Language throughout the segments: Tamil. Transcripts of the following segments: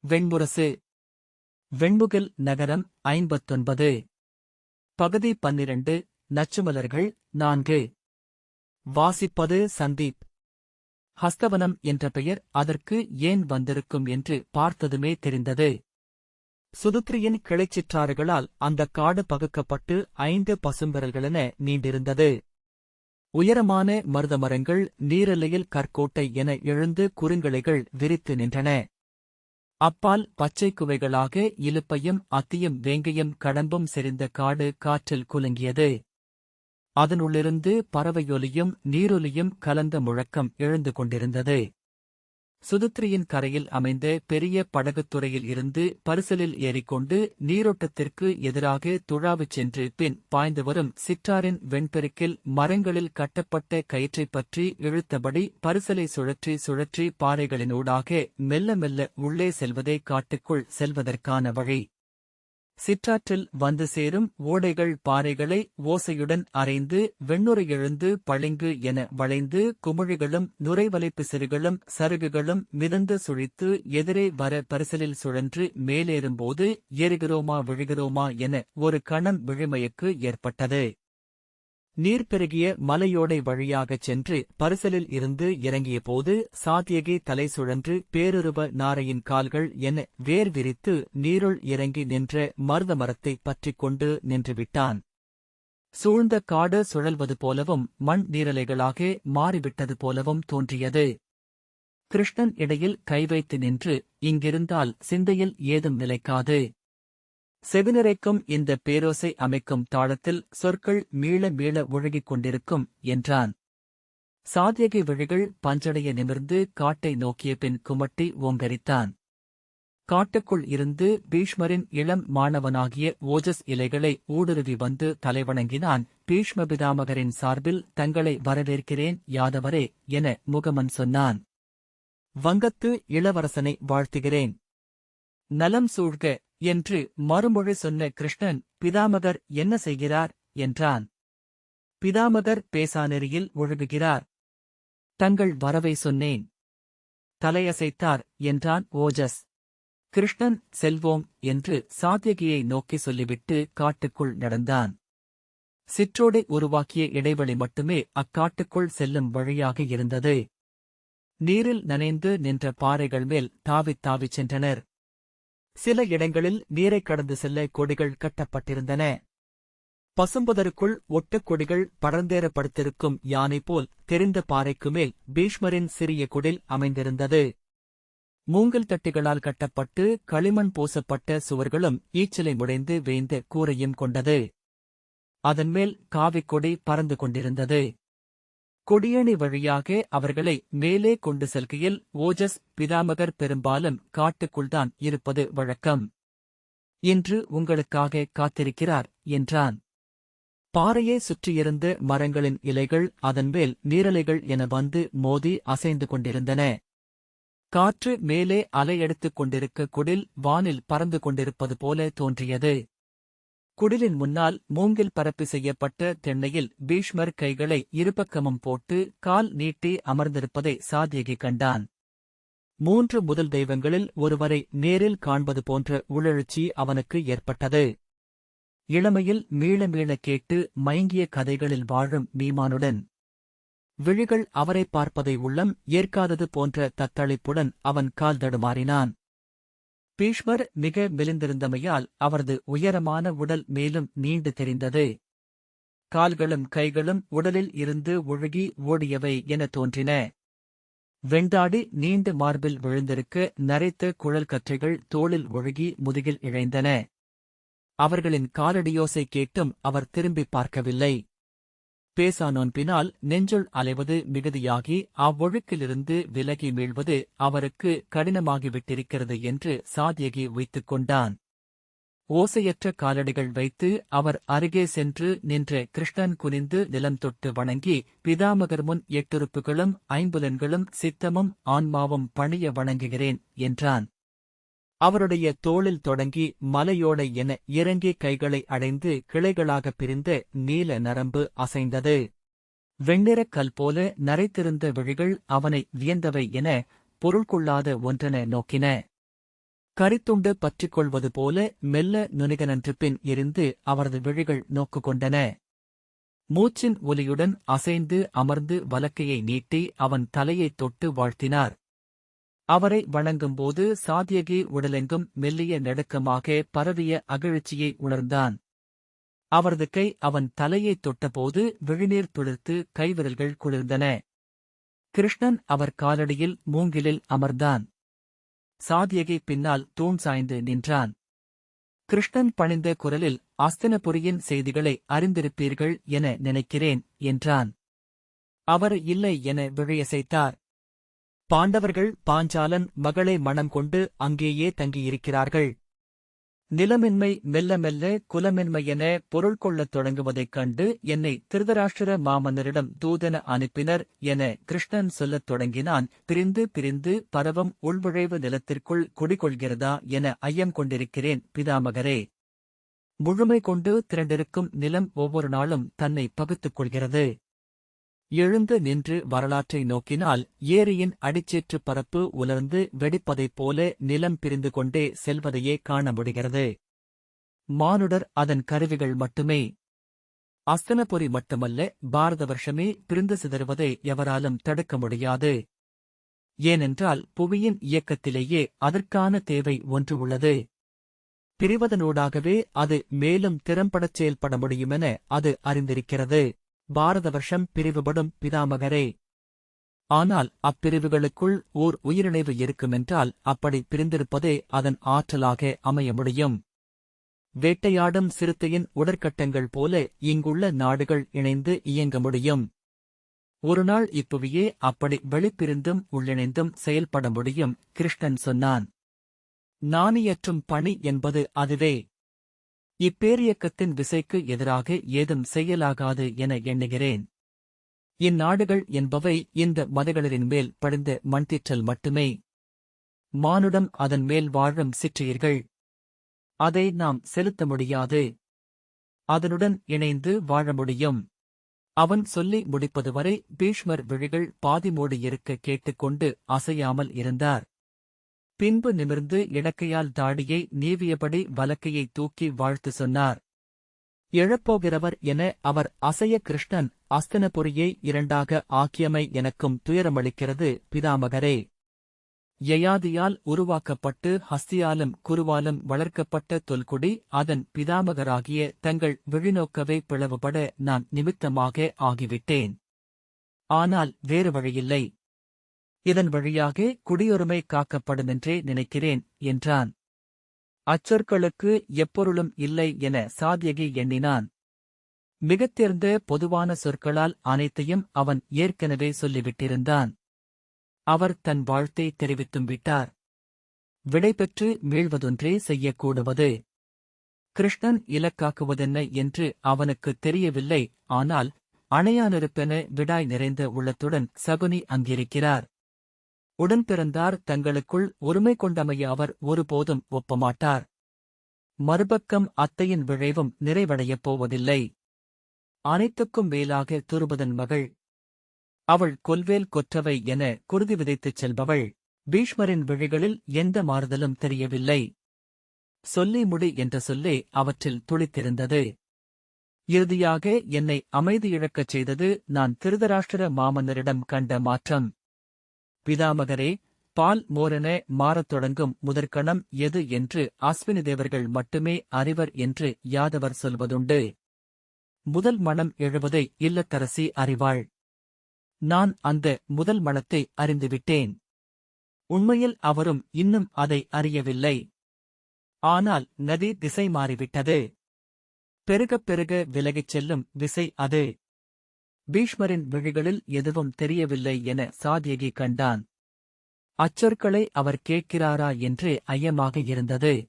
வெண்முரசு. வெண்முகில் நகரம் 59. பகுதி 12. நச்சுமலர்கள் 4. வாசிப்பது சந்தீப். ஹஸ்தவனம் என்ற பெயர் அதற்கு ஏன் வந்திருக்கும் என்று பார்த்ததுமே தெரிந்தது. சுதுத்ரியின் கிளைச்சிற்றாறுகளால் அந்தக் காடு பகுக்கப்பட்டு 5 பசும்பெறல்களென நீண்டிருந்தது. உயரமான மருதமரங்கள் நீரெல்லையில் கற்கோட்டை என எழுந்து குறுங்கிளைகள் விரித்து நின்றன. அப்பால் பச்சை குவைகளாக இலுப்பையும் அத்தியும் வேங்கையும் கடம்பும் செறிந்த காடு காற்றில் குலுங்கியது. அதனுள்ளிருந்து பறவையொலியும் நீரொலியும் கலந்த முழக்கம் எழுந்து கொண்டிருந்தது. சுதுத்ரியின் கரையில் அமைந்த பெரிய படகுத்துறையில் இருந்து பரிசலில் ஏறிக்கொண்டு நீரோட்டத்திற்கு எதிராக துழாவிச் சென்று பின் பாய்ந்து வரும் சிற்றாரின் வெண்பெருக்கில் மரங்களில் கட்டப்பட்ட கயிற்றைப் பற்றி இழுத்தபடி பரிசலை சுழற்றி சுழற்றி பாறைகளினூடாக மெல்ல மெல்ல உள்ளே செல்வதே காட்டுக்குள் செல்வதற்கான வழி. சிற்றாற்றில் வந்து சேரும் ஓடைகள் பாறைகளை ஓசையுடன் அரைந்து வெண்ணுரை எழுந்து பளிங்கு என வளைந்து குமிழிகளும் நுரைவலைப்பிசிறுகளும் சருகுகளும் மிதந்து சுழித்து எதிரே வர பரிசலில் சுழன்று மேலேறும்போது ஏறுகிறோமா விழுகிறோமா என ஒரு கணம் விழிமயக்கு ஏற்பட்டது. நீர் பெருகிய மலையோடை வழியாகச் சென்று பரிசலில் இருந்து இறங்கியபோது சாத்யகி தலை சுழன்று பேருருவ நாரையின் கால்கள் என வேர் விரித்து நீருள் இறங்கி நின்ற மருத மரத்தைப் பற்றிக் கொண்டு நின்றுவிட்டான். சூழ்ந்த காடு சுழல்வது போலவும் மண் நீரலைகளாக மாறிவிட்டது போலவும் தோன்றியது. கிருஷ்ணன் இடையில் கை வைத்து நின்று, இங்கிருந்தால் சிந்தையில் ஏதும் நிலைக்காது. செவிநிறைக்கும் இந்த பேரோசை அமைக்கும் தாளத்தில் சொற்கள் மீள மீள ஒழுகிக் கொண்டிருக்கும் என்றான். சாத்யகி விழிகள் பஞ்சடைய நிமிர்ந்து காட்டை நோக்கிய பின் குமட்டி ஓங்கரித்தான். காட்டுக்குள் இருந்து பீஷ்மரின் இளம் மாணவனாகிய ஓஜஸ் இலைகளை ஊடுருவி வந்து தலைவணங்கினான். பீஷ்ம பிதாமகரின் சார்பில் தங்களை வரவேற்கிறேன் யாதவரே என முகமன் சொன்னான். வங்கத்து இளவரசனை வாழ்த்துகிறேன். நலம் சூழ்க என்று மறுமொழி சொன்ன கிருஷ்ணன், பிதாமகர் என்ன செய்கிறார் என்றான். பிதாமகர் பேசாநெறியில் ஒழுகுகிறார். தங்கள் வரவை சொன்னேன். தலையசைத்தார் என்றான் ஓஜஸ். கிருஷ்ணன் செல்வோம் என்று சாத்யகியை நோக்கி சொல்லிவிட்டு காட்டுக்குள் நடந்தான். சிற்றோடை உருவாக்கிய இடைவெளி மட்டுமே அக்காட்டுக்குள் செல்லும் வழியாக இருந்தது. நீரில் நனைந்து நின்ற பாறைகள் மேல் தாவித் தாவிச் சென்றனர். சில இடங்களில் நீரைக் கடந்து செல்ல கொடிகள் கட்டப்பட்டிருந்தன. பசும்புதருக்குள் ஒட்டுக் கொடிகள் படர்ந்தேறப்படுத்திருக்கும் யானை போல் தெரிந்த பாறைக்கு மேல் பீஷ்மரின் சிறிய குடில் அமைந்திருந்தது. மூங்கில் தட்டிகளால் கட்டப்பட்டு களிமண் பூசப்பட்ட சுவர்களும் ஈச்சலை முடைந்து வேய்ந்த கூரையும் கொண்டது. அதன்மேல் காவிக்கொடி பறந்து கொண்டிருந்தது. கொடியணி வழியாக அவர்களை மேலே கொண்டு செல்கையில் ஓஜஸ், பிதாமகர் பெரும்பாலும் காட்டுக்குள்தான் இருப்பது வழக்கம். இன்று உங்களுக்காக காத்திருக்கிறார் என்றான். பாறையை சுற்றியிருந்த மரங்களின் இலைகள் அதன்மேல் நீரலைகள் என வந்து மோதி அசைந்து கொண்டிருந்தன. காற்று மேலே அலையெடுத்துக் கொண்டிருக்க குடில் வானில் பறந்து கொண்டிருப்பது போல தோன்றியது. குடிலின் முன்னால் மூங்கில் பரப்பி செய்யப்பட்ட திண்ணையில் பீஷ்மர் கைகளை இருபக்கமும் போட்டு கால் நீட்டி அமர்ந்திருப்பதை சாத்யகி கண்டான். 3 முதல் தெய்வங்களில் ஒருவரை நேரில் காண்பது போன்ற உளெழுச்சி அவனுக்கு ஏற்பட்டது. இளமையில் மீள மீள கேட்டு மயங்கிய கதைகளில் வாழும் மீமானுடன் விழிகள் அவரை பார்ப்பதை உள்ளம் ஏற்காதது போன்ற தத்தளிப்புடன் அவன் கால் தடுமாறினான். பீஷ்மர் மிக மெலிந்திருந்தமையால் அவரது உயரமான உடல் மேலும் நீண்டு தெரிந்தது. கால்களும் கைகளும் உடலில் இருந்து ஒழுகி ஓடியவை என தோன்றின. வெண்தாடி நீண்டு மார்பில் விழுந்திருக்க நரைத்த குழல் கற்றைகள் தோளில் ஒழுகி முதுகில் இழைந்தன. அவர்களின் காலடியோசை கேட்டும் அவர் திரும்பிப் பார்க்கவில்லை. பேசானோன் பின்னால் நெஞ்சுள் அலைவது மிகுதியாகி அவ்வொழுக்கிலிருந்து விலகி மீள்வது அவருக்கு கடினமாகிவிட்டிருக்கிறது என்று சாத்யகி வைத்துக் கொண்டான். ஓசையற்ற காலடிகள் வைத்து அவர் அருகே சென்று நின்ற கிருஷ்ணன் குனிந்து நிலம் தொட்டு வணங்கி, பிதாமகர் முன் 8 ஐம்புலன்களும் சித்தமும் ஆன்மாவும் பணிய வணங்குகிறேன் என்றான். அவருடைய தோளில் தொடங்கி மலையோடை என இறங்கி கைகளை அடைந்து கிளைகளாகப் பிரிந்த நீல நரம்பு அசைந்தது. வெண்ணிறக் கல் போல நரைத்திருந்த விழிகள் அவனை வியந்தவை என பொருள்கொள்ளாத ஒன்றென நோக்கின. கரித்துண்டு பற்றிக் கொள்வது போல மெல்ல நுனிகனன்று பின் எரிந்து அவரது விழிகள் நோக்கு கொண்டன. மூச்சின் ஒலியுடன் அசைந்து அமர்ந்து வலக்கையை நீட்டி அவன் தலையைத் தொட்டு வாழ்த்தினார். அவரை வணங்கும்போது சாத்யகி உடலெங்கும் மெல்லிய நடுக்கமாக பரவிய அகழ்ச்சியை உணர்ந்தான். அவரது கை அவன் தலையைத் தொட்டபோது விழிநீர் துளிர்த்து கைவிரல்கள் குளிர்ந்தன. கிருஷ்ணன் அவர் காலடியில் மூங்கிலில் அமர்ந்தான். சாத்யகி பின்னால் தூண் சாய்ந்து நின்றான். கிருஷ்ணன் பணிந்த குரலில், அஸ்தினபுரியின் செய்திகளை அறிந்திருப்பீர்கள் என நினைக்கிறேன் என்றான். அவர் இல்லை என விழியசைத்தார். பாண்டவர்கள் பாஞ்சாலன் மகளை மணம் கொண்டு அங்கேயே தங்கியிருக்கிறார்கள். நிலமின்மை மெல்ல மெல்ல குலமின்மையென பொருள் கொள்ளத் தொடங்குவதைக் கண்டு என்னை திருதராஷ்டிர மாமன்னரிடம் தூதன அனுப்பினர் என கிருஷ்ணன் சொல்லத் தொடங்கினான். பிரிந்து பிரிந்து பரவம் உள்விழைவு நிலத்திற்குள் குடிகொள்கிறதா என ஐயம் கொண்டிருக்கிறேன் பிதாமகரே. முழுமை கொண்டு திரண்டிருக்கும் நிலம் ஒவ்வொரு நாளும் தன்னை பகுத்துக் கொள்கிறது. எழுந்து நின்று வரலாற்றை நோக்கினால் ஏரியின் அடிச்சேற்றுப் பரப்பு உலர்ந்து வெடிப்பதைப் போல நிலம் பிரிந்து கொண்டே செல்வதையே காண முடிகிறது. மானுடர் அதன் கருவிகள் மட்டுமே. அஸ்தினபுரி மட்டுமல்ல, பாரத வருஷமே பிரிந்து சிதறுவதை எவராலும் தடுக்க முடியாது. ஏனென்றால் புவியின் இயக்கத்திலேயே அதற்கான தேவை ஒன்று உள்ளது. பிரிவதனூடாகவே அது மேலும் திறம்படச் செயல்பட முடியுமென அது அறிந்திருக்கிறது. பாரத வருஷம் பிரிவுபடும் பிதாமகரே. ஆனால் அப்பிரிவுகளுக்குள் ஓர் உயிரிணைவு இருக்குமென்றால் அப்படி பிரிந்திருப்பதே அதன் ஆற்றலாக அமைய முடியும். வேட்டையாடும் சிறுத்தையின் உடற்கட்டங்கள் போல இங்குள்ள நாடுகள் இணைந்து இயங்க முடியும். ஒருநாள் இப்புவியே அப்படி வெளிப்பிரிந்தும் உள்ளிணைந்தும் செயல்பட முடியும். கிருஷ்ணன் சொன்னான். நாணியற்றும் பணி என்பது அதுவே. இப்பேரியக்கத்தின் விசைக்கு எதிராக ஏதும் செய்யலாகாது என எண்ணுகிறேன். இந்நாடுகள் என்பவை இந்த மதகளின் மேல் படிந்த மண்திற்றல் மட்டுமே. மானுடம் அதன் மேல் வாழும் சிற்றியர்கள். அதை நாம் செலுத்த முடியாது. அதனுடன் இணைந்து வாழ முடியும். அவன் சொல்லி முடிப்பதுவரை பீஷ்மர் விழிகள் பாதி மூடியிருக்க கேட்டுக்கொண்டு அசையாமல் இருந்தார். பின்பு நிமிர்ந்து இடக்கையால் தாடியை நீவியபடி வலக்கையை தூக்கி வாழ்த்து சொன்னார். எழப்போகிறவர் என அவர் அசைய கிருஷ்ணன், அஸ்தினபுரியை இரண்டாக ஆக்கியமை எனக்கும் துயரமளிக்கிறது பிதாமகரே. யயாதியால் உருவாக்கப்பட்டு ஹஸ்தியாலும் குருவாலும் வளர்க்கப்பட்ட தொல்குடி அதன் பிதாமகராகிய தங்கள் விழிநோக்கவே பிளவுபட நான் நிமித்தமாக ஆகிவிட்டேன். ஆனால் வேறு வழியில்லை. இதன் வழியாக குடியுரிமை காக்கப்படுமென்றே நினைக்கிறேன் என்றான். அச்சொற்களுக்கு எப்பொருளும் இல்லை என சாத்யகி எண்ணினான். மிகத் தேர்ந்த பொதுவான சொற்களால் அனைத்தையும் அவன் ஏற்கனவே சொல்லிவிட்டிருந்தான். அவர் தன் வாழ்த்தை தெரிவித்தும் விட்டார். விடைபெற்று மீள்வதொன்றே செய்யக்கூடுவது. கிருஷ்ணன் இலக்காக்குவதென்ன என்று அவனுக்குத் தெரியவில்லை. ஆனால் அணையானிருப்பென விடாய் நிறைந்த உள்ளத்துடன் சகுனி அங்கிருக்கிறார். உடன்பிறந்தார் தங்களுக்குள் ஒருமை கொண்டமைய அவர் ஒருபோதும் ஒப்பமாட்டார். மறுபக்கம் அத்தையின் விழைவும் நிறைவடையப் போவதில்லை. அனைத்துக்கும் மேலாக துருபதன் மகள். அவள் கொல்வேல் கொற்றவை என குருதி விதைத்துச் செல்பவள். பீஷ்மரின் விழிகளில் எந்த மாறுதலும் தெரியவில்லை. சொல்லி முடி என்ற சொல்லே அவற்றில் துளித்திருந்தது. இறுதியாக என்னை அமைதியிழக்கச் செய்தது நான் திருதராஷ்டிர மாமன்னரிடம் கண்ட மாற்றம். பிதாமகரே, பால் மோரென மாறத் தொடங்கும் முதற்கணம் எது என்று அஸ்வினி தேவர்கள் மட்டுமே அறிவர் என்று யாதவர் சொல்வதுண்டு. முதல் மணம் எழுவதை இல்லத்தரசி அறிவாள். நான் அந்த முதல் மணத்தை அறிந்துவிட்டேன். உண்மையில் அவரும் இன்னும் அதை அறியவில்லை. ஆனால் நதி திசை மாறிவிட்டது. பெருகப் பெருக விலகிச் செல்லும் விசை அது. பீஷ்மரின் விழிகளில் எதுவும் தெரியவில்லை என சாத்யகி கண்டான். அச்சொற்களை அவர் கேட்கிறாரா என்று ஐயமாக இருந்தது.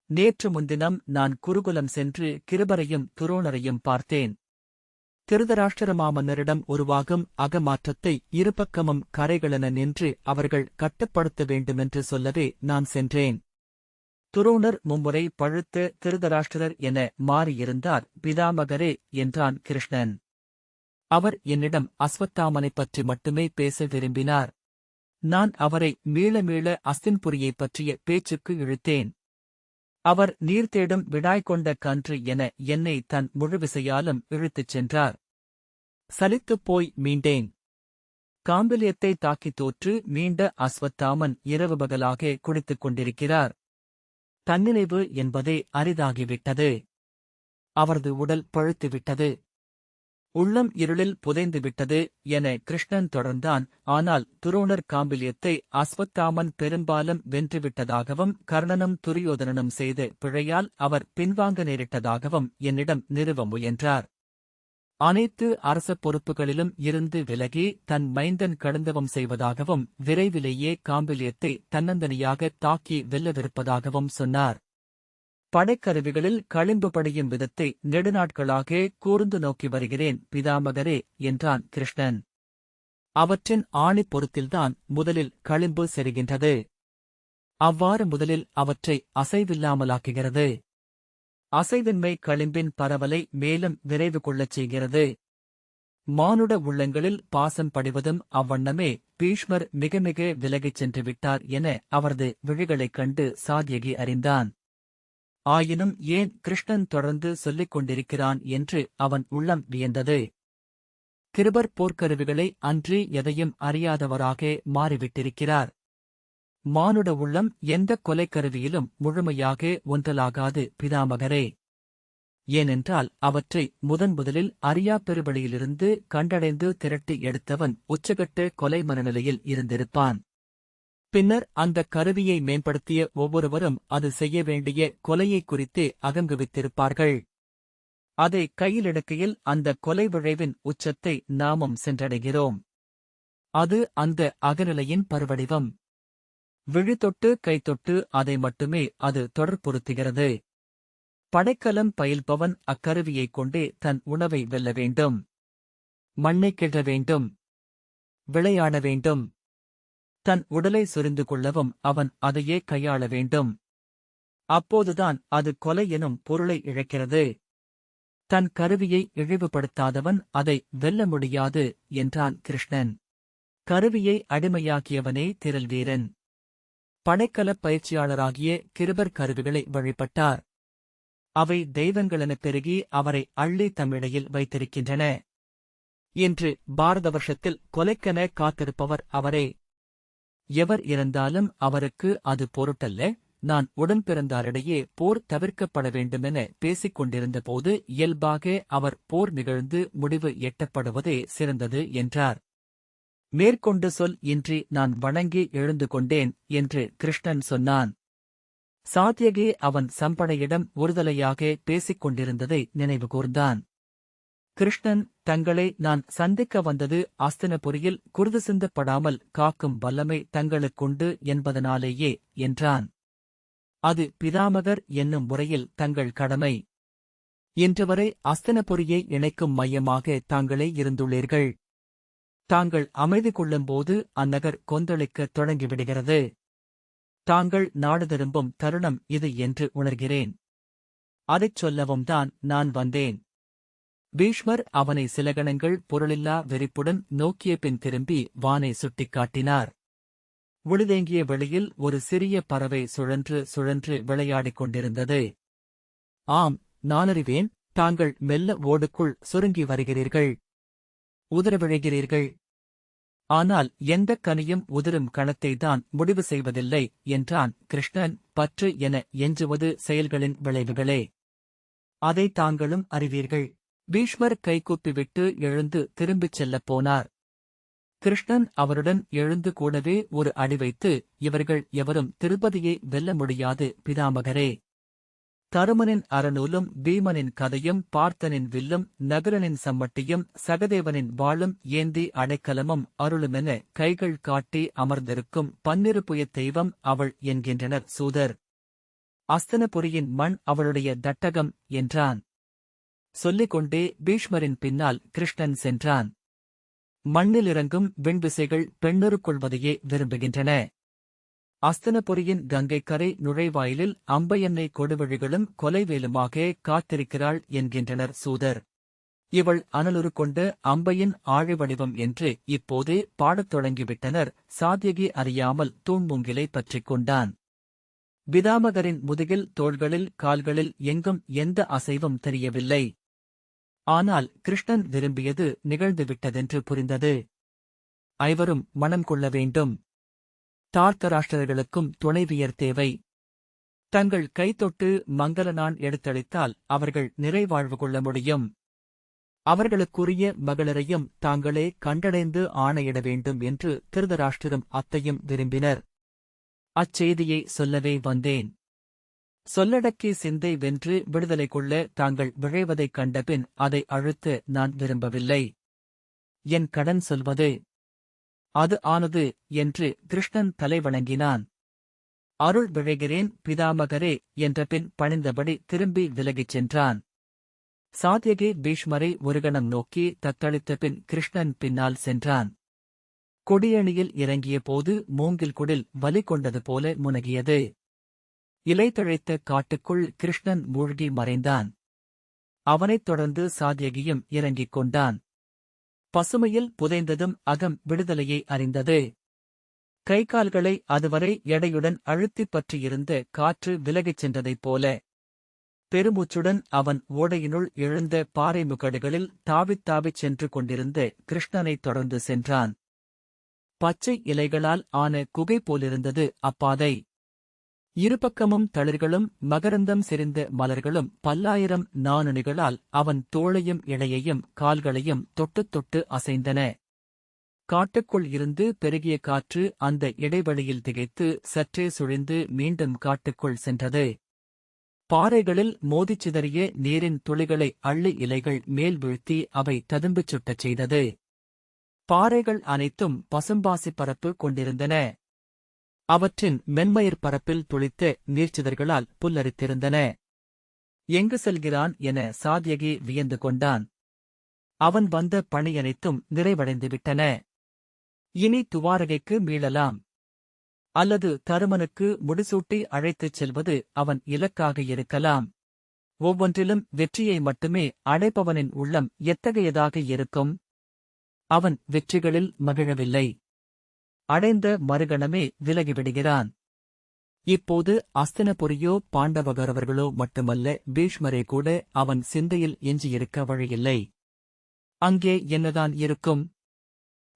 நேற்று முன்தினம் நான் குருகுலம் சென்று கிருபரையும் துரோணரையும் பார்த்தேன். திருதராஷ்டிரமாமன்னரிடம் உருவாகும் அகமாற்றத்தை இருபக்கமும் கரைகளென நின்று அவர்கள் கட்டுப்படுத்த வேண்டுமென்று சொல்லவே நான் சென்றேன். துரோணர் மும்முறை பழுத்த திருதராஷ்டிரர் என மாறியிருந்தார் பிதாமகரே என்றான் கிருஷ்ணன். அவர் என்னிடம் அஸ்வத்தாமனைப் பற்றி மட்டுமே பேச விரும்பினார். நான் அவரை மீள மீள அஸ்தின்புரியைப் பற்றிய பேச்சுக்கு இழுத்தேன். அவர் நீர் தேடும் விடாய் கொண்ட கன்று என என்னை தன் முழுவிசையாலும் இழுத்துச் சென்றார். சலித்துப் போய் மீண்டேன். காம்பிலியத்தை தாக்கித் தோற்று மீண்ட அஸ்வத்தாமன் இரவு பகலாக குடித்துக் கொண்டிருக்கிறார். தன்னிறைவு என்பதே அரிதாகிவிட்டது. அவரது உடல் பழுத்துவிட்டது. உள்ளம் இருளில் புதைந்துவிட்டது என கிருஷ்ணன் தொடர்ந்தான். ஆனால் துரோணர் காம்பிலியத்தை அஸ்வத்தாமன் பெரும்பாலும் வென்றுவிட்டதாகவும் கர்ணனும் துரியோதனனும் செய்த பிழையால் அவர் பின்வாங்க நேரிட்டதாகவும் என்னிடம் நிறுவ முயன்றார். அனைத்து அரச பொறுப்புகளிலும் இருந்து விலகி தன் மைந்தன் கடுந்தவம் செய்வதாகவும் விரைவிலேயே காம்பிலியத்தை தன்னந்தனியாக தாக்கி வெல்லவிருப்பதாகவும் சொன்னார். படைக்கருவிகளில் களிம்பு படியும் விதத்தை நெடுநாட்களாக கூர்ந்து நோக்கி வருகிறேன் பிதாமகரே என்றான் கிருஷ்ணன். அவற்றின் ஆணி பொருத்தில்தான் முதலில் களிம்பு செருகின்றது. அவ்வாறு முதலில் அவற்றை அசைவில்லாமலாக்குகிறது. அசைவின்மை களிம்பின் பரவலை மேலும் விரைவு கொள்ளச் செய்கிறது. மானுட உள்ளங்களில் பாசம் படிவதும் அவ்வண்ணமே. பீஷ்மர் மிக மிக விலகிச் சென்று விட்டார் என அவரது விழிகளைக் கண்டு சாத்யகி அறிந்தான். ஆயினும் ஏன் கிருஷ்ணன் தொடர்ந்து சொல்லிக் கொண்டிருக்கிறான் என்று அவன் உள்ளம் வியந்தது. கிருபர் போர்க்கருவிகளை அன்றி எதையும் அறியாதவராக மாறிவிட்டிருக்கிறார். மானுட உள்ளம் எந்தக் கொலைக்கருவியிலும் முழுமையாக ஒன்றலாகாது பிதாமகரே. ஏனென்றால் அவற்றை முதலில் அறியாப் பெருவழியிலிருந்து கண்டடைந்து திரட்டி எடுத்தவன் உச்சகட்ட கொலை மனநிலையில் இருந்திருப்பான். பின்னர் அந்தக் கருவியை மேம்படுத்திய ஒவ்வொருவரும் அது செய்ய வேண்டிய கொலையைக் குறித்தே அகங்குவித்திருப்பார்கள். அதை கையிலெடுக்கையில் அந்த கொலை விழைவின் உச்சத்தை நாமும் சென்றடைகிறோம். அது அந்த அகநிலையின் பருவடிவம். விழித்தொட்டு கைத்தொட்டு அதை மட்டுமே அது தொடர்புறுத்துகிறது. படைக்கலம் பயில்பவன் அக்கருவியைக் கொண்டே தன் உணவை வெல்ல வேண்டும். மண்ணைக் கிழ வேண்டும். விளையாட வேண்டும். தன் உடலை சொரிந்து கொள்ளவும் அவன் அதையே கையாள வேண்டும். அப்போதுதான் அது கொலை எனும் பொருளை இழக்கிறது. தன் கருவியை இழிவுபடுத்தாதவன் அதை வெல்ல முடியாது என்றான் கிருஷ்ணன். கருவியை அடிமையாக்கியவனே திரள் வீரன். படைக்கலப் பயிற்சியாளராகிய கிருபர் கருவிகளை வழிபட்டார். அவை தெய்வங்களெனப் பெருகி அவரை அள்ளி தம்மிடையில் வைத்திருக்கின்றன. இன்று பாரத வருஷத்தில் கொலைக்கென காத்திருப்பவர் அவரே. எவர் இறந்தாலும் அவருக்கு அது பொருட்டல்ல. நான் உடன்பிறந்தாரிடையே போர் தவிர்க்கப்பட வேண்டுமென பேசிக் கொண்டிருந்தபோது இயல்பாக அவர் போர் நிகழ்ந்து முடிவு எட்டப்படுவதே சிறந்தது என்றார். மேற்கொண்டு சொல் இன்றி நான் வணங்கி எழுந்து கொண்டேன் என்று கிருஷ்ணன் சொன்னான். சாத்யகி அவன் சம்படையிடம் ஒருதலையாக பேசிக் கொண்டிருந்ததை நினைவு கூர்ந்தான். கிருஷ்ணன் தங்களை நான் சந்திக்க வந்தது அஸ்தினபுரியில் குருது சிந்தப்படாமல் காக்கும் வல்லமை தங்களுக்குண்டு என்பதனாலேயே என்றான். அது பிதாமகர் என்னும் முறையில் தங்கள் கடமை. இன்றுவரை அஸ்தினபுரியை இணைக்கும் மையமாக தாங்களே இருந்துள்ளீர்கள். தாங்கள் அமைதி கொள்ளும்போது அந்நகர் கொந்தளிக்கத் தொடங்கிவிடுகிறது. தாங்கள் நாடு திரும்பும் தருணம் இது என்று உணர்கிறேன். அதைச் சொல்லவும் தான் நான் வந்தேன். பீஷ்மர் அவனை சில கணங்கள் பொருளில்லா வெறிப்புடன் நோக்கிய பின் திரும்பி வானை சுட்டிக்காட்டினார். ஒளிதேங்கிய வெளியில் ஒரு சிறிய பறவை சுழன்று சுழன்று விளையாடிக் கொண்டிருந்தது. ஆம், நானறிவேன். தாங்கள் மெல்ல ஓடுக்குள் சுருங்கி வருகிறீர்கள். உதறவிழைகிறீர்கள். ஆனால் எந்தக் கனியும் உதிரும் கணத்தை தான் முடிவு செய்வதில்லை என்றான் கிருஷ்ணன். பற்று என எஞ்சுவது செயல்களின் விளைவுகளே. அதை தாங்களும் அறிவீர்கள். பீஷ்மர் கைகூப்பிவிட்டு எழுந்து திரும்பிச் செல்லப் போனார். கிருஷ்ணன் அவருடன் எழுந்து கூடவே ஒரு அடி வைத்து, இவர்கள் எவரும் திருப்பதியை வெல்ல முடியாது பிதாமகரே. தருமனின் அறநூலும் பீமனின் கதையும் பார்த்தனின் வில்லும் நகுலனின் சம்மட்டியும் சகதேவனின் வாளும் ஏந்தி அடைக்கலமும் அருளுமென கைகள் காட்டி அமர்ந்திருக்கும் பன்னிருப்புயத் தெய்வம் அவள் என்கின்றனர் சூதர். அஸ்தினபுரியின் மண் அவளுடைய தட்டகம் என்றான். சொல்லிக்கொண்டே பீஷ்மரின் பின்னால் கிருஷ்ணன் சென்றான். மண்ணிலிறங்கும் விண்விசைகள் பெண்ணுருக்கொள்வதையே விரும்புகின்றன. அஸ்தினபுரியின் கங்கைக்கரை நுழைவாயிலில் அம்பையன்னை கொடுவழிகளும் கொலைவேலுமாக காத்திருக்கிறாள் என்கின்றனர் சூதர். இவள் அனலுரு கொண்ட அம்பையின் ஆழி வடிவம் என்று இப்போதே பாடத் தொடங்கிவிட்டனர். சாத்யகி அறியாமல் தூண்மூங்கிலை பற்றிக் கொண்டான். பிதாமகரின் முதுகில், தோள்களில், கால்களில் எங்கும் எந்த அசைவும் தெரியவில்லை. ஆனால் கிருஷ்ணன் விரும்பியது நிகழ்ந்துவிட்டதென்று புரிந்தது. ஐவரும் மனம் கொள்ள வேண்டும். தார்த்தராஷ்டிரர்களுக்கும் துணைவியர் தேவை. தங்கள் கைதொட்டு மங்களனான் எடுத்தளித்தால் அவர்கள் நிறைவாழ்வு கொள்ள முடியும். அவர்களுக்குரிய மகளிரையும் தாங்களே கண்டடைந்து ஆணையிட வேண்டும் என்று திருதராஷ்டிரம் அத்தையும் விரும்பினர். அச்செய்தியை சொல்லவே வந்தேன். சொல்லடக்கி சிந்தை வென்று விடுதலை கொள்ள தாங்கள் விழைவதைக் கண்டபின் அதை அழுத்த நான் விரும்பவில்லை. என் கடன் சொல்வது அது ஆனது என்று கிருஷ்ணன் தலை வணங்கினான். அருள் விழைகிறேன் பிதாமகரே என்றபின் பணிந்தபடி திரும்பி விலகிச் சென்றான். சாத்யகி பீஷ்மரை ஒருகணம் நோக்கி தத்தளித்தபின் கிருஷ்ணன் பின்னால் சென்றான். கொடியணியில் இறங்கிய போது மூங்கில் குடில் வலி கொண்டது போல முனகியது. இலை தழைத்த காட்டுக்குள் கிருஷ்ணன் மூழ்கி மறைந்தான். அவனைத் தொடர்ந்து சாத்யகியும் இறங்கிக் கொண்டான். பசுமையில் புதைந்ததும் அகம் விடுதலையை அறிந்தது. கைகால்களை அதுவரை எடையுடன் அழுத்திப் பற்றியிருந்த காற்று விலகிச் சென்றதைப் போல பெருமூச்சுடன் அவன் ஓடையினுள் எழுந்த பாறை முகடுகளில் தாவித் சென்று கொண்டிருந்த கிருஷ்ணனைத் தொடர்ந்து சென்றான். பச்சை இலைகளால் ஆன குகை போலிருந்தது அப்பாதை. இருபக்கமும் தளிர்களும் மகரந்தம் செறிந்த மலர்களும் பல்லாயிரம் நாணுணிகளால் அவன் தோளையும் இடையையும் கால்களையும் தொட்டுத் தொட்டு அசைந்தன. காட்டுக்குள் இருந்து பெருகிய காற்று அந்த இடைவெளியில் திகைத்து சற்றே சுழிந்து மீண்டும் காட்டுக்குள் சென்றது. பாறைகளில் மோதிச் சிதறிய நீரின் துளிகளை அள்ளி இலைகள் மேல் வீழ்த்தி அவை ததும்பிச் சுட்டச் செய்தது. பாறைகள் அனைத்தும் பசும்பாசிப் பரப்பு கொண்டிருந்தன. அவற்றின் மென்மயிர் பரப்பில் துளித்த நீர்ச்சிதர்களால் புல்லரித்திருந்தன. எங்கு செல்கிறான் என சாத்யகி வியந்து கொண்டான். அவன் வந்த பணியனைத்தும் நிறைவடைந்துவிட்டன. இனி துவாரகைக்கு மீளலாம். அல்லது தருமனுக்கு முடிசூட்டி அழைத்துச் செல்வது அவன் இலக்காக இருக்கலாம். ஒவ்வொன்றிலும் வெற்றியை மட்டுமே அடைப்பவனின் உள்ளம் எத்தகையதாக இருக்கும்? அவன் வெற்றிகளில் மகிழவில்லை. அடைந்த மறுகணமே விலகிவிடுகிறான். இப்போது அஸ்தினபுரியோ பாண்டவகரவர்களோ மட்டுமல்ல, பீஷ்மரே கூட அவன் சிந்தையில் எஞ்சியிருக்க வழியில்லை. அங்கே என்னதான் இருக்கும்?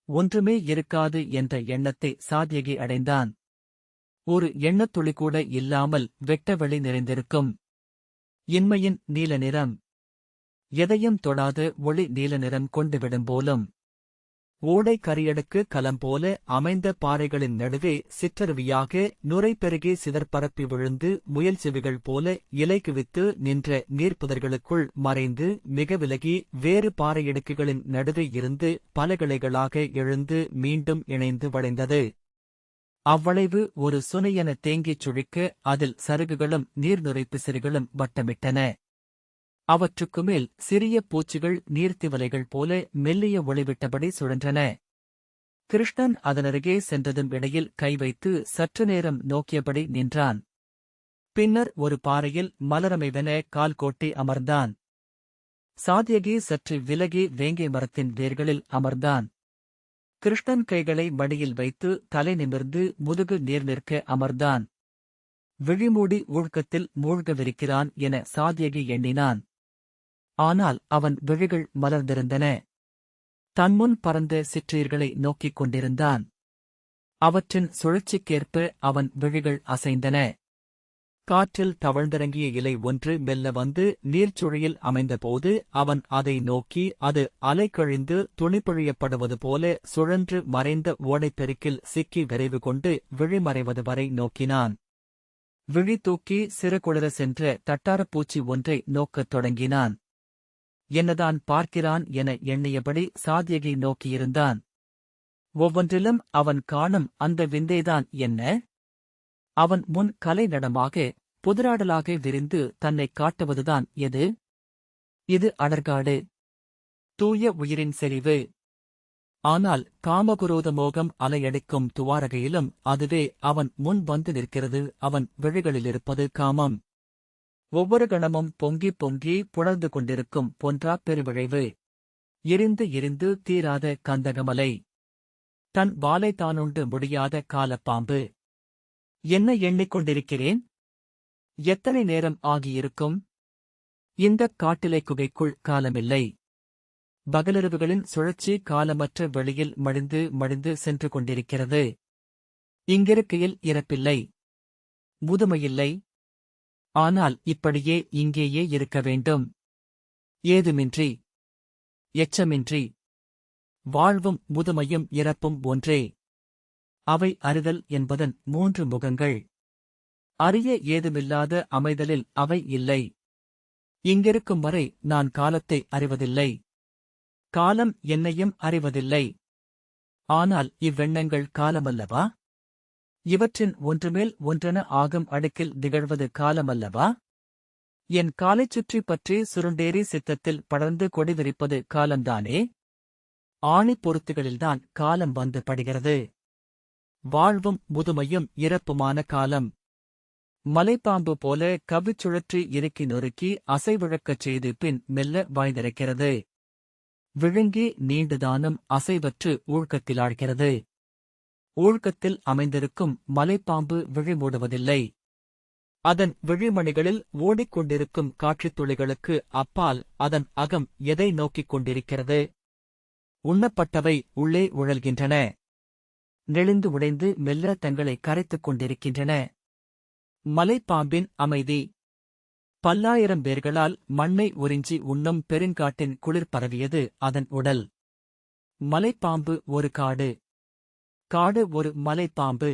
ஒன்றுமே இருக்காது என்ற எண்ணத்தை சாத்யகி அடைந்தான். ஒரு எண்ணத்துளி கூட இல்லாமல் வெட்டவெளி நிறைந்திருக்கும். இன்மையின் நீல நிறம். எதையும் தொடாத ஒளி நீல நிறம் கொண்டுவிடும் போலும். ஓடை கரியடுக்கு கலம் போல அமைந்த பாறைகளின் நடுவே சிற்றருவியாக நுரை பெருகி சிதற்பரப்பி விழுந்து முயல் செவிகள் போல இலை குவித்து நின்ற நீர்ப்புதர்களுக்குள் மறைந்து மிக விலகி வேறு பாறையிடுக்குகளின் நடுவே இருந்து பல கிளைகளாக எழுந்து மீண்டும் இணைந்து வளைந்தது. அவ்வளைவு ஒரு சுனையென தேங்கிச் சுழிக்க அதில் சருகுகளும் நீர்நுரை பிசிறுகளும் வட்டமிட்டன. அவற்றுக்குமேல் சிறிய பூச்சிகள் நீர்த்திவலைகள் போல மெல்லிய ஒளிவிட்டபடி சுழன்றன. கிருஷ்ணன் அதனருகே சென்றதும் இடையில் கை வைத்து சற்று நேரம் நோக்கியபடி நின்றான். பின்னர் ஒரு பாறையில் மலரமைவென கால் கோட்டி அமர்ந்தான். சாத்யகி சற்று விலகி வேங்கை மரத்தின் வேர்களில் அமர்ந்தான். கிருஷ்ணன் கைகளை மடியில் வைத்து தலை நிமிர்ந்து முதுகு நேர் நிற்க அமர்ந்தான். விழிமூடி ஊழ்க்கத்தில் மூழ்கவிருக்கிறான் என சாத்யகி எண்ணினான். ஆனால் அவன் விழிகள் மலர்ந்திருந்தன. தன்முன் பறந்த சிற்றீர்களை நோக்கிக் கொண்டிருந்தான். அவற்றின் சுழற்சிக்கேற்ப அவன் விழிகள் அசைந்தன. காற்றில் தவழ்ந்திறங்கிய இலை ஒன்று மெல்ல வந்து நீர்ச்சுழியில் அமைந்தபோது அவன் அதை நோக்கி அது அலைக்கழிந்து துணிப்பொழியப்படுவது போல சுழன்று மறைந்த ஓடைப்பெருக்கில் சிக்கி விரைவு கொண்டு விழிமறைவது வரை நோக்கினான். விழி தூக்கி சிறுகுளிர சென்ற தட்டாரப்பூச்சி ஒன்றை நோக்கத் தொடங்கினான். என்னதான் பார்க்கிறான் என எண்ணியபடி சாத்யகி நோக்கியிருந்தான். ஒவ்வொன்றிலும் அவன் காணும் அந்த விந்தைதான் என்ன? அவன் முன் கலை நடமாக புதிராடலாக விரிந்து தன்னைக் காட்டுவதுதான் எது? இது அடர்காடு. தூய உயிரின் செறிவு. ஆனால் காமகுரோத மோகம் அலையடிக்கும் துவாரகையிலும் அதுவே அவன் முன் வந்து நிற்கிறது. அவன் விழிகளிலிருப்பது காமம். ஒவ்வொரு கணமும் பொங்கி பொங்கி புணர்ந்து கொண்டிருக்கும் பொன்றா பெருவிழைவு. எரிந்து எரிந்து தீராத கந்தகமலை. தன் வாலை தானுண்டு முடியாத காலப்பாம்பு. என்ன எண்ணிக்கொண்டிருக்கிறேன்? எத்தனை நேரம் ஆகியிருக்கும்? இந்தக் காட்டிலை குகைக்குள் காலமில்லை. பகலிரவுகளின் சுழற்சி காலமற்ற வெளியில் மடிந்து மடிந்து சென்று கொண்டிருக்கிறது. இங்கிருக்கையில் இறப்பில்லை, முதுமையில்லை. ஆனால் இப்படியே இங்கேயே இருக்க வேண்டும். ஏதுமின்றி, எச்சமின்றி. வாழ்வும் முதுமையும் இறப்பும் ஒன்றே. அவை அறிதல் என்பதன் 3 முகங்கள். அறிய ஏதுமில்லாத அமைதலில் அவை இல்லை. இங்கிருக்கும் வரை நான் காலத்தை அறிவதில்லை. காலம் என்னையும் அறிவதில்லை. ஆனால் இவ்வெண்ணங்கள் காலமல்லவா? இவற்றின் ஒன்றுமேல் ஒன்றென ஆகும் அடுக்கில் திகழ்வது காலமல்லவா? என் காலைச் சுற்றி பற்றி சுருண்டேறி சித்தத்தில் படர்ந்து கொடிவிரிப்பது காலம்தானே? ஆணிப் பொருத்துகளில்தான் காலம் வந்து படுகிறது. வாழ்வும் முதுமையும் இறப்புமான காலம். மலைப்பாம்பு போல கவிச்சுழற்றி இறுக்கி நொறுக்கி அசைவிழக்கச் செய்து பின் மெல்ல வாய்ந்திருக்கிறது. விழுங்கி நீண்டுதானும் அசைவற்று ஊழ்க்கத்திலாழ்கிறது. ஊழ்க்கத்தில் அமைந்திருக்கும் மலைப்பாம்பு விழிமூடுவதில்லை. அதன் விழிமணிகளில் ஓடிக்கொண்டிருக்கும் காட்சித் துளிகளுக்கு அப்பால் அதன் அகம் எதை நோக்கிக் கொண்டிருக்கிறது? உண்ணப்பட்டவை உள்ளே உழல்கின்றன. நெளிந்து உடைந்து மெல்ல தங்களை கரைத்துக் கொண்டிருக்கின்றன. மலைப்பாம்பின் அமைதி. பல்லாயிரம் பேர்களால் மண்ணை உறிஞ்சி உண்ணும் பெருங்காட்டின் குளிர் பரவியது அதன் உடல். மலைப்பாம்பு ஒரு காடு. காடு ஒரு மலைப்பாம்பு.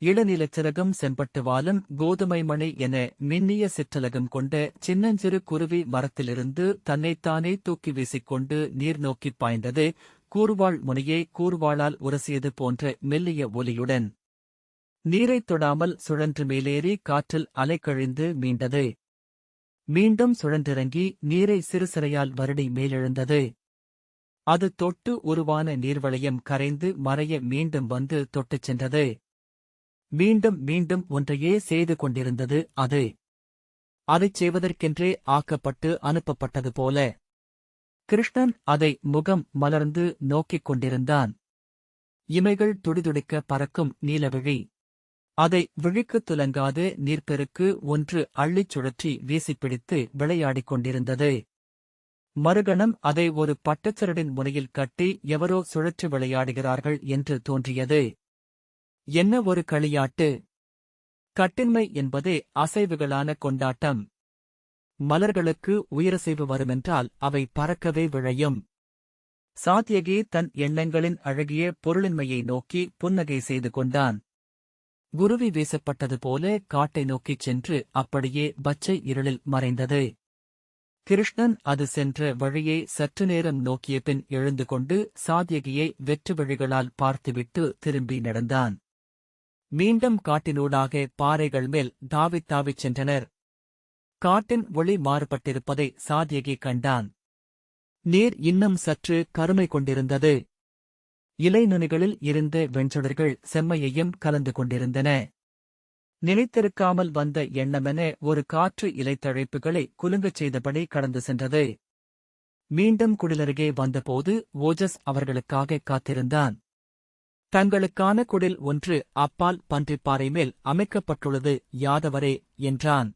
இளநிலச் சிறகும் செம்பட்டு வாலும் கோதுமை மணி என மின்னிய சிற்றலகம் கொண்ட சின்னஞ்சிறு குருவி மரத்திலிருந்து தன்னைத்தானே தூக்கி வீசிக்கொண்டு நீர் நோக்கிப் பாய்ந்தது. கூர்வாள் முனையே கூர்வாளால் உரசியது போன்ற மெல்லிய ஒலியுடன். நீரைத் தொடாமல் சுழன்று மேலேறி காற்றில் அலைக்கழிந்து மீண்டது. மீண்டும் சுழன்றிறங்கி நீரை சிறுசிறையால் வருடி மேலெழுந்தது. அது தொட்டு உருவான நீர்வளையம் கரைந்து மறைய மீண்டும் வந்து தொட்டுச் சென்றது. மீண்டும் மீண்டும் ஒன்றையே செய்து கொண்டிருந்தது அது. அதைச் செய்வதற்கென்றே ஆக்கப்பட்டு அனுப்பப்பட்டது போல. கிருஷ்ணன் அதை முகம் மலர்ந்து நோக்கிக் கொண்டிருந்தான். இமைகள் துடிதுடிக்க பறக்கும் நீலவிழி. அதை விழிக்குத் துலங்காது நீர்ப்பெருக்கு ஒன்று அள்ளிச் சுழற்றி வீசிப்பிடித்து விளையாடிக் கொண்டிருந்தது. மறுகணம் அதை ஒரு பட்டச்சரடின் முனையில் கட்டி எவரோ சுழற்றி விளையாடுகிறார்கள் என்று தோன்றியது. என்ன ஒரு களியாட்டு! கட்டின்மை என்பதே அசைவுகளான கொண்டாட்டம். மலர்களுக்கு உயிரசைவு வருமென்றால் அவை பறக்கவே விழையும். சாத்யகி தன் எண்ணங்களின் அழகிய பொருளின்மையை நோக்கி புன்னகை செய்து கொண்டான். குருவி வீசப்பட்டது போல காட்டை நோக்கிச் சென்று அப்படியே பச்சை இருளில் மறைந்தது. கிருஷ்ணன் அது சென்ற வழியை சற்று நேரம் நோக்கிய பின் எழுந்து கொண்டு சாத்யகியை வெற்று வழிகளால் பார்த்துவிட்டு திரும்பி நடந்தான். மீண்டும் காட்டினூடாக பாறைகள் மேல் தாவித் தாவிச் சென்றனர். காட்டின் ஒளி மாறுபட்டிருப்பதை சாத்யகி கண்டான். நீர் இன்னும் சற்று கருமை கொண்டிருந்தது. இலை நுனிகளில் இருந்த வெண்சுடர்கள் செம்மையையும் கலந்து கொண்டிருந்தன. நினைத்திருக்காமல் வந்த எண்ணமென ஒரு காற்று இலைத்தழைப்புகளை குலுங்கச் செய்தபடி கடந்து சென்றது. மீண்டும் குடிலருகே வந்தபோது ஓஜஸ் அவர்களுக்காக காத்திருந்தான். தங்களுக்கான குடில் ஒன்று அப்பால் பன்றிப்பாறை மேல் அமைக்கப்பட்டுள்ளது யாதவரே என்றான்.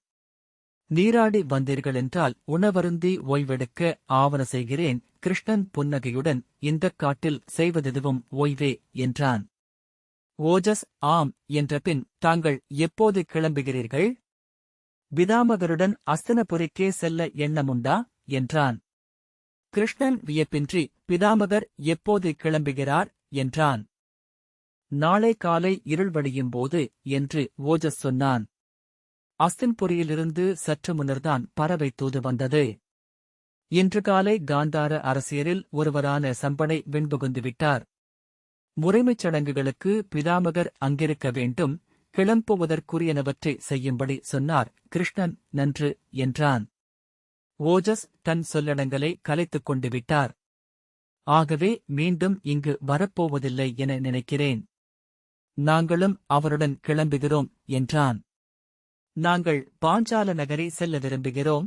நீராடி வந்தீர்களென்றால் உணவருந்தி ஓய்வெடுக்க ஆவன செய்கிறேன். கிருஷ்ணன் புன்னகையுடன் இந்தக் காட்டில் செய்வதெதுவும் ஓய்வே என்றான். ஓஜஸ் ஆம் என்றபின் தாங்கள் எப்போது கிளம்புகிறீர்கள்? பிதாமகருடன் அஸ்தினபுரிக்கே செல்ல எண்ணமுண்டா என்றான். கிருஷ்ணன் வியப்பின்றி பிதாமகர் எப்போது கிளம்புகிறார் என்றான். நாளை காலை இருள் வடியும்போது என்று ஓஜஸ் சொன்னான். அஸ்தின்புரியிலிருந்து சற்று முன்னர்தான் பறவை தூது வந்தது. இன்று காலை காந்தார அரசியரில் ஒருவரான சம்பனை விண்புகுந்துவிட்டார். முறைமைச் சடங்குகளுக்கு பிதாமகர் அங்கிருக்க வேண்டும். கிளம்புவதற்குரியனவற்றை செய்யும்படி சொன்னார். கிருஷ்ணன் நன்று என்றான். ஓஜஸ் தன் சொல்லடங்களை கலைத்துக் கொண்டு விட்டார். ஆகவே மீண்டும் இங்கு வரப்போவதில்லை என நினைக்கிறேன். நாங்களும் அவருடன் கிளம்புகிறோம் என்றான். நாங்கள் பாஞ்சால நகரை செல்ல விரும்புகிறோம்.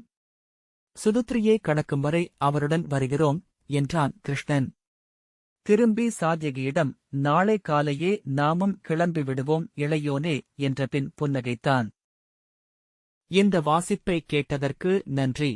சுதுத்ரியை கடக்கும் வரை அவருடன் வருகிறோம் என்றான் கிருஷ்ணன். திரும்பி சாத்யகியிடம், நாளை காலையே நாமும் கிளம்பி விடுவோம் இளையோனே என்ற பின் புன்னகைத்தான். இந்த வாசிப்பை கேட்டதற்கு நன்றி.